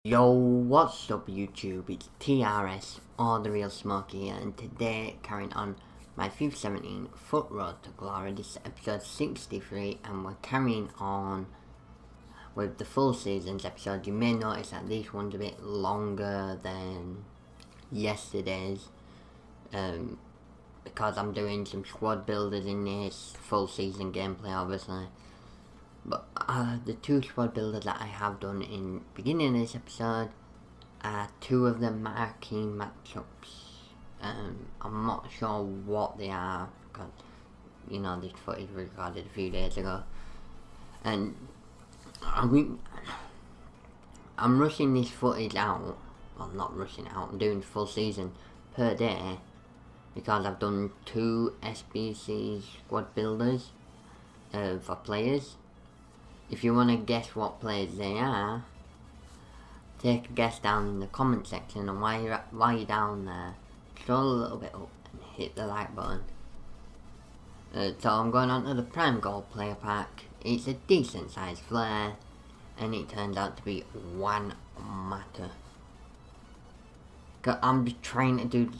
Yo, what's up YouTube? It's TRS, or The Real Smoky here, and today, carrying on my FIFA 17 Foot Road to Glory. This is episode 63, and we're carrying on with the full season's episode. You may notice that this one's a bit longer than yesterday's, because I'm doing some squad builders in this full season gameplay, obviously. But the two squad builders that I have done in beginning of this episode are two of the marquee matchups. I'm not sure what they are because, you know, this footage was recorded a few days ago. And I'm rushing this footage out. Well, not rushing it out, I'm doing full season per day because I've done two SBC squad builders for players. If you want to guess what players they are, take a guess down in the comment section, and while you're down there, scroll a little bit up and hit the like button. So I'm going on to the Prime Gold Player Pack. It's a decent sized flare, and it turns out to be one matter. I'm just trying to do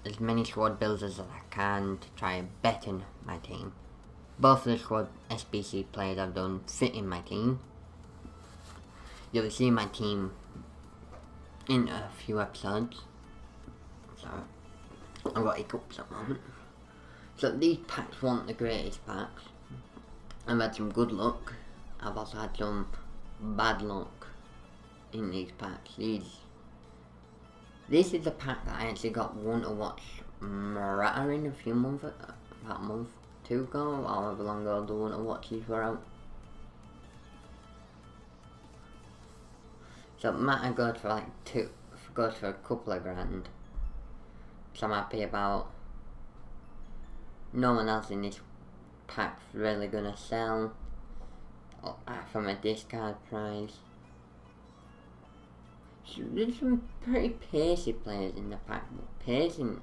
as many squad builds as I can to try and better my team. Both of the squad SBC players I've done fit in my team. You'll see my team in a few episodes. Sorry, I've got hiccups at the moment. So these packs weren't the greatest packs. I've had some good luck. I've also had some bad luck in these packs. This is the pack that I actually got one to watch Murata in a few months, about a month. 2 ago, or however long ago the one to watch these were out. So Matter goes for goes for a couple of grand. So I'm happy about. No one else in this pack's really gonna sell from a discard price. So there's some pretty pacey players in the pack, but pacing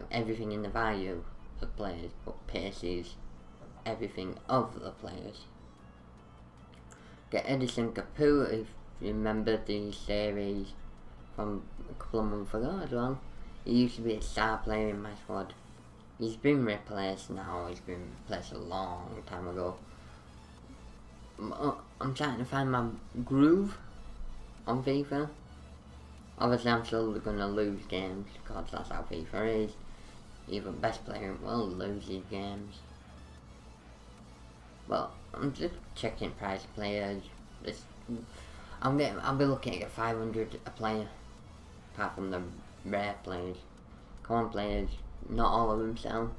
everything in the value the players, but paces everything of the players. Get Edison Capu, if you remember the series from a couple of months ago as well. He used to be a star player in my squad. He's been replaced now, he's been replaced a long time ago. I'm trying to find my groove on FIFA. Obviously I'm still gonna lose games because that's how FIFA is. Even best player in the world loses games. Well, I'm just checking price of players. I'll be looking to get 500 a player, apart from the rare players. Common players, not all of them sell.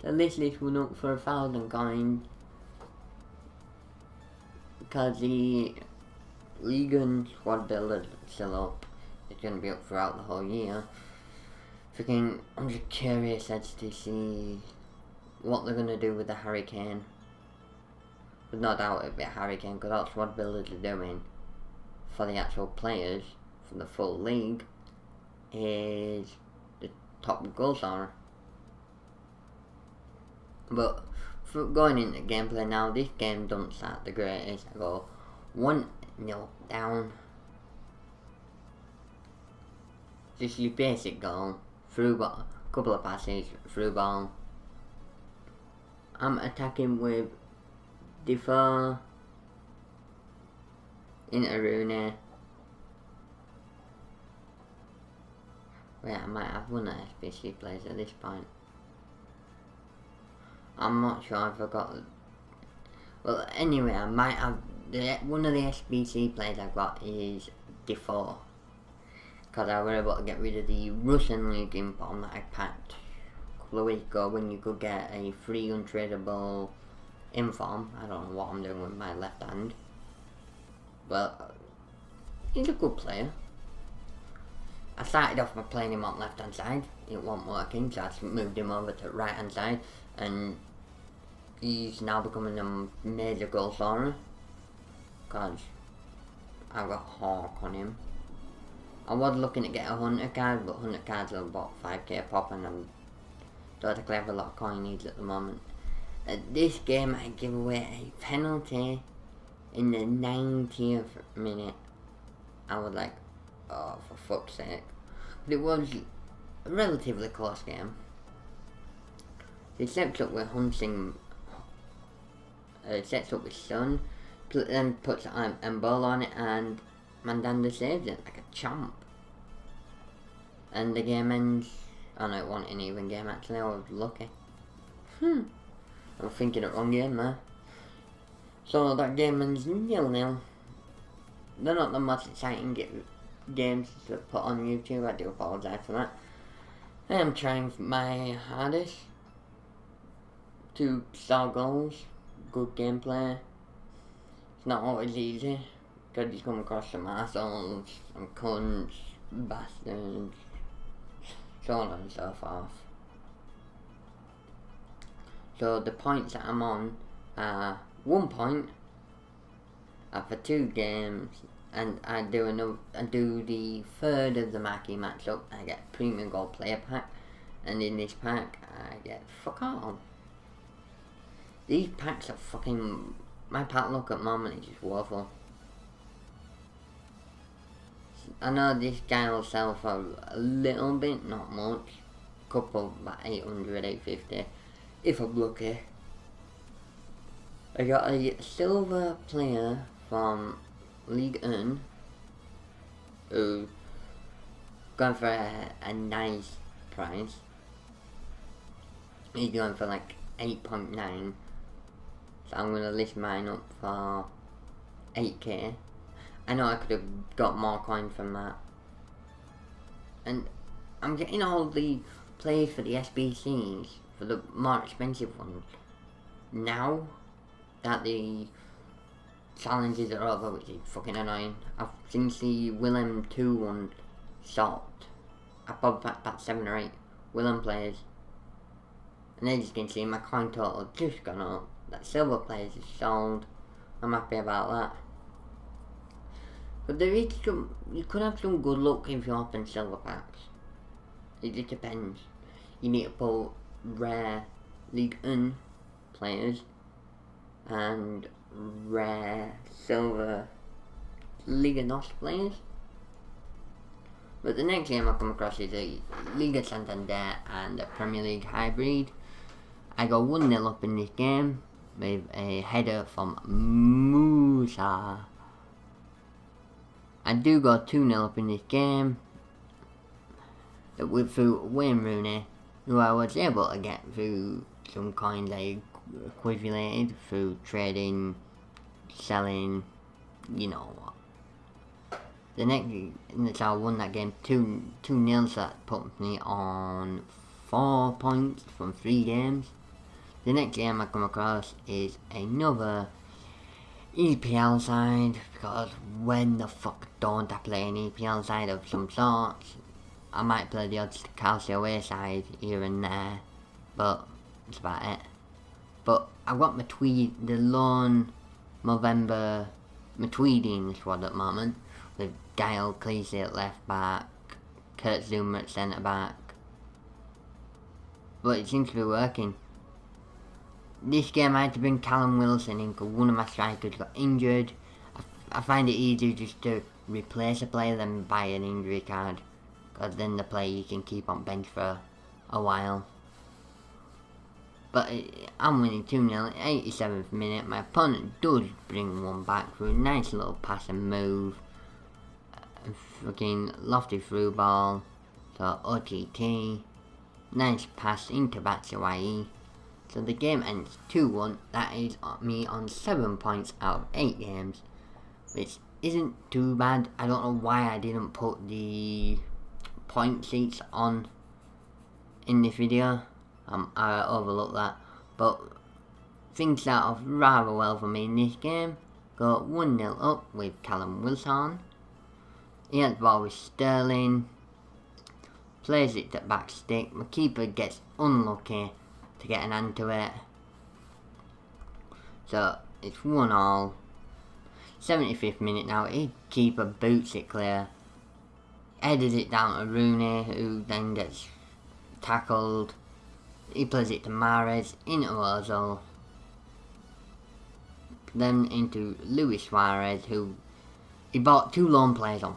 So this went up for 1,000 coins because the League and Squad Builder is still up. It's going to be up throughout the whole year. I'm just curious as to see what they're going to do with the Hurricane. But no doubt it'll be a Hurricane, because that's what builders are doing for the actual players, for the full league, is the top goal scorer. But for going into gameplay now, this game doesn't start the greatest. I go 1-0 down. Just your basic goal. Through ball, couple of passes, through ball. I'm attacking with Defoe, into Rooney. Wait, I might have one of the SBC players at this point. I'm not sure if I got. Well, anyway, I might have one of the SBC players I've got is Defoe. Because I was able to get rid of the Russian League inform that I packed a couple of weeks ago when you could get a free untradeable inform. I don't know what I'm doing with my left hand. But he's a good player. I started off by playing him on left hand side. It wasn't working, so I moved him over to right hand side. And he's now becoming a major goal scorer. Because I've got Hawk on him. I was looking to get a 100 card, but 100 cards are about 5k pop, and I don't think I have a lot of coin needs at the moment. At this game I give away a penalty In the 90th minute, I was like, oh, for fuck's sake. But it was a relatively close game. He sets up with sets up with Son, then puts ball on it, and Mandanda saves it like a champ. And the game ends. Oh no, it wasn't an even game actually, I was lucky. I'm thinking it wrong game there. So that game ends 0-0. They're not the most exciting games to put on YouTube, I do apologise for that. I am trying my hardest to score goals, good gameplay. It's not always easy, because you come across some assholes, some cunts, bastards, so on and so forth. So the points that I'm on are 1 point for 2 games, and I do the third of the marquee matchup. I get premium gold player pack, and in this pack I get fuck all. These packs are fucking. My pack look at the moment is just woeful. I know this guy will sell for a little bit, not much. Couple about 800, 850, if I'm lucky. I got a silver player from League 1 who's going for a nice price. He's going for like 8.9, so I'm gonna list mine up for 8k. I know I could have got more coin from that, and I'm getting all the players for the SBCs, for the more expensive ones, now that the challenges are over, which is fucking annoying. Since the Willem 2 one stopped, I bought back 7 or 8 Willem players, and as you can see, my coin total just gone up. That silver players is sold. I'm happy about that. But there is some, you could have some good luck if you open silver packs. It just depends. You need to pull rare League 1 players and rare silver Liga NOS players. But the next game I come across is a Liga Santander and a Premier League hybrid. I go 1-0 up in this game with a header from Musa. I do go 2-0 up in this game through Wayne Rooney, who I was able to get through some coins I accumulated through trading, selling, you know what. So I won that game 2-0, so that put me on 4 points from 3 games. The next game I come across is another EPL side, because when the fuck don't I play an EPL side of some sort? I might play the odd Calcio away side here and there, but that's about it. But I've got the lone Movember Tweedy in the squad at the moment, with Gael Cleese at left back, Kurt Zuma at centre back. But it seems to be working. This game I had to bring Callum Wilson in because one of my strikers got injured. I find it easier just to replace a player than buy an injury card, because then the player you can keep on bench for a while. But I'm winning 2-0 at 87th minute. My opponent does bring one back through a nice little pass and move. Fucking lofty through ball to OTT. Nice pass into Batshuayi. So the game ends 2-1. That is me on 7 points out of 8 games, which isn't too bad. I don't know why I didn't put the point sheets on in this video. I overlooked that. But things start off rather well for me in this game. Go 1-0 up with Callum Wilson. He has the ball with Sterling. Plays it to back stick. My keeper gets unlucky to get an hand to it. So it's 1-1. 75th minute now. His keeper boots it clear. Headers it down to Rooney, who then gets tackled. He plays it to Mahrez into Ozil. then into Luis Suarez, who he bought 2 loan players on.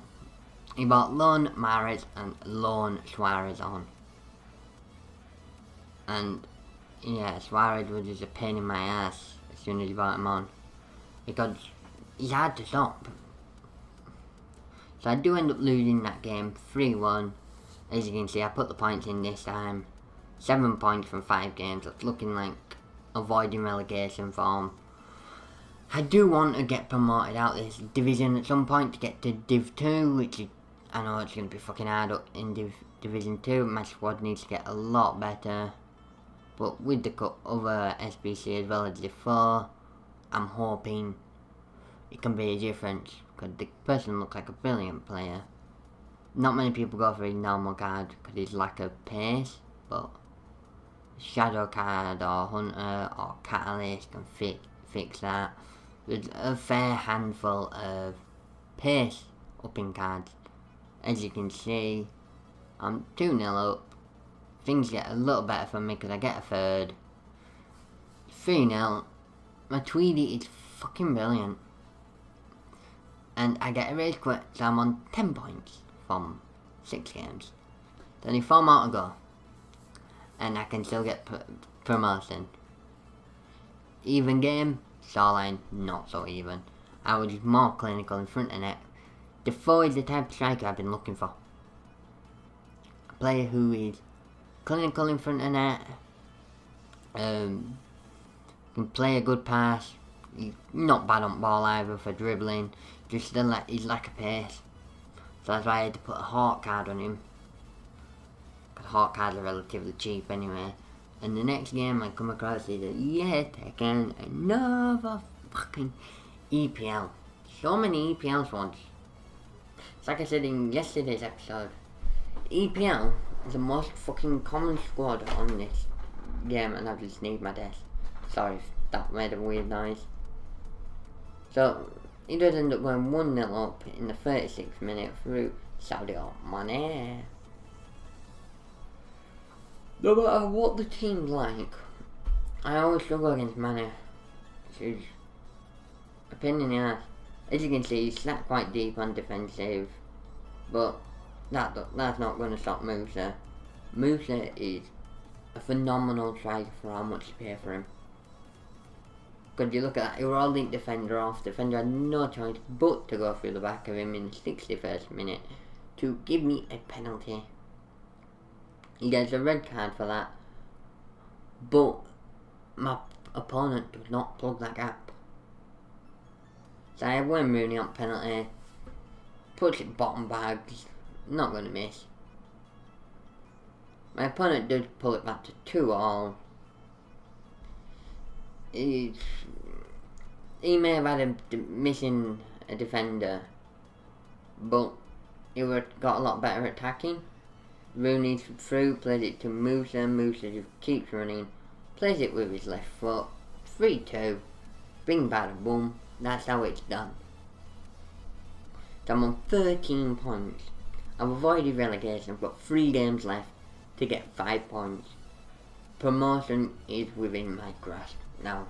He bought loan Mahrez and loan Suarez on. And yeah, Suarez was just a pain in my ass as soon as he bought him on, because he's hard to stop. So I do end up losing that game 3-1. As you can see, I put the points in this time. 7 points from 5 games. That's looking like avoiding relegation form. I do want to get promoted out this division at some point to get to Div 2, which is, I know it's going to be fucking hard up in Division 2. My squad needs to get a lot better. But with the other SBC as well as Div 4, I'm hoping it can be a difference, because the person looks like a brilliant player. Not many people go for his normal card because his lack of pace, but Shadow card or Hunter or Catalyst can fix that. There's a fair handful of pace upping cards. As you can see, I'm 2-0 up. Things get a little better for me because I get a third. 3-0. My Tweedy is fucking brilliant. And I get a race quit, so I'm on 10 points from 6 games. There's only 4 more to go. And I can still get promotion. Even game, scoreline, not so even. I was more clinical in front of net. Defoe is the type of striker I've been looking for. A player who is clinical in front of net, can play a good pass. He's not bad on ball either for dribbling. Just he's lack of pace. So that's why I had to put a Hawk card on him. Because Hawk cards are relatively cheap anyway. And the next game I come across is yet again another fucking EPL. So many EPL squads. It's like I said in yesterday's episode. EPL is the most fucking common squad on this game, and I've just sneezed my desk. Sorry if that made a weird noise. So he does end up going 1-0 up in the 36th minute through Sadio Mane. No matter what the team's like, I always struggle against Mane. Which is a pain in the ass. As you can see, he's sat quite deep on defensive, but that's not going to stop Musa. Musa is a phenomenal striker for how much you pay for him. Because you look at that, he was all linked defender off. Defender had no choice but to go through the back of him in the 61st minute to give me a penalty. He gets a red card for that, but my opponent does not plug that gap. So I have Wayne Rooney on penalty, puts it bottom bags, not going to miss. My opponent does pull it back to 2-all. He may have had missing a defender, but he got a lot better at attacking. Rooney's through, plays it to Musa. Musa just keeps running, plays it with his left foot. 3-2. Bing bada boom. That's how it's done. So I'm on 13 points. I've avoided relegation. I've got 3 games left to get 5 points. Promotion is within my grasp now.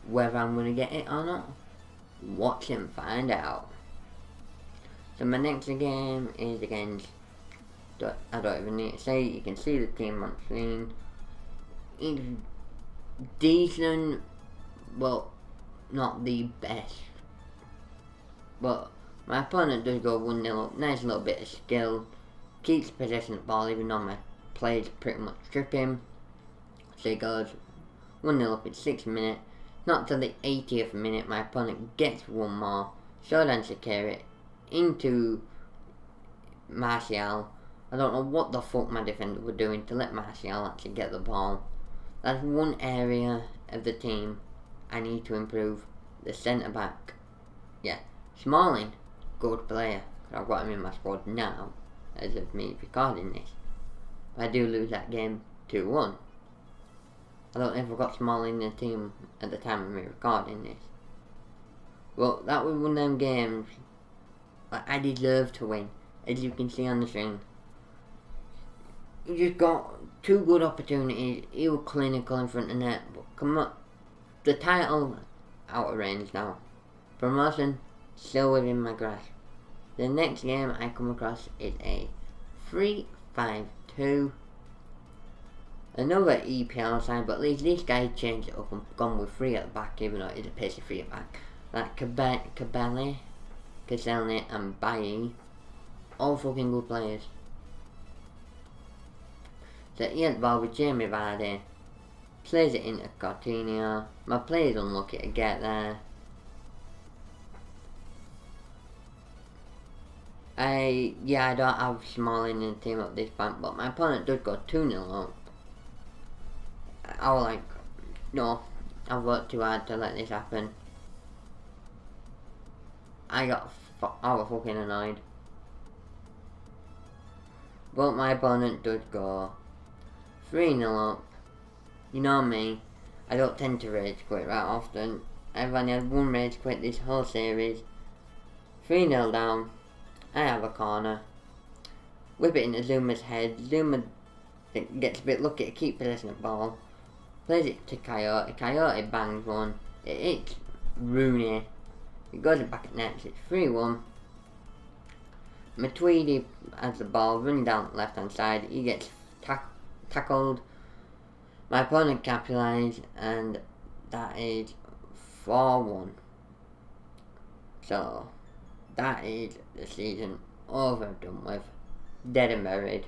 Whether I'm going to get it or not, watch and find out. So my next game is against, I don't even need to say, you can see the team on screen. It's decent, but not the best. But my opponent does go 1-0 up, nice little bit of skill, keeps possessing the ball even though my players pretty much strip him. So he goes 1-0 up in 6th minute. Not till the 80th minute my opponent gets one more. Showdown secure it into Martial. I don't know what the fuck my defender were doing to let Martial actually get the ball. That's one area of the team I need to improve. The centre back. Yeah, Smalling, good player. I've got him in my squad now, as of me recording this. But I do lose that game 2-1. I don't know if I've got Smalling in the team at the time of me recording this. Well, that was one of them games I deserve to win, as you can see on the screen. He just got 2 good opportunities. He was clinical in front of net, but come on, the title out of range now. Promotion still within my grasp. The next game I come across is a 3-5-2. Another EPL side, but at least this guy changed it up and gone with 3 at the back, even though it is a pacey 3 at the back. Like Cabelli, Caselli and Bailly, all fucking good players. So he had the ball with Jamie Vardy, plays it into Coutinho. My player's unlucky to get there. I don't have Smalling in the team at this point, but my opponent does go 2-0 up. I was like, no, I've worked too hard to let this happen. I was fucking annoyed. But my opponent does go 3-0 up. You know me, I don't tend to rage quit right often. I've only had one rage quit this whole series. 3-0 down. I have a corner. Whip it into Zuma's head. Zuma gets a bit lucky to keep possessing the ball. Plays it to Coyote. Coyote bangs one. It hits Rooney. It goes back at net. It's 3-1. Matuidi has the ball running down the left hand side. He gets tackled. My opponent capitalized, and that is 4-1. So that is the season over, done with, dead and buried.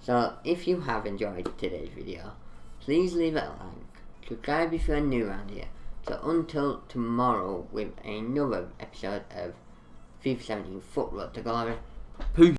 So if you have enjoyed today's video, please leave it a like, subscribe if you're new around here. So until tomorrow with another episode of FIFA 17 Foot Road to Glory. Peace.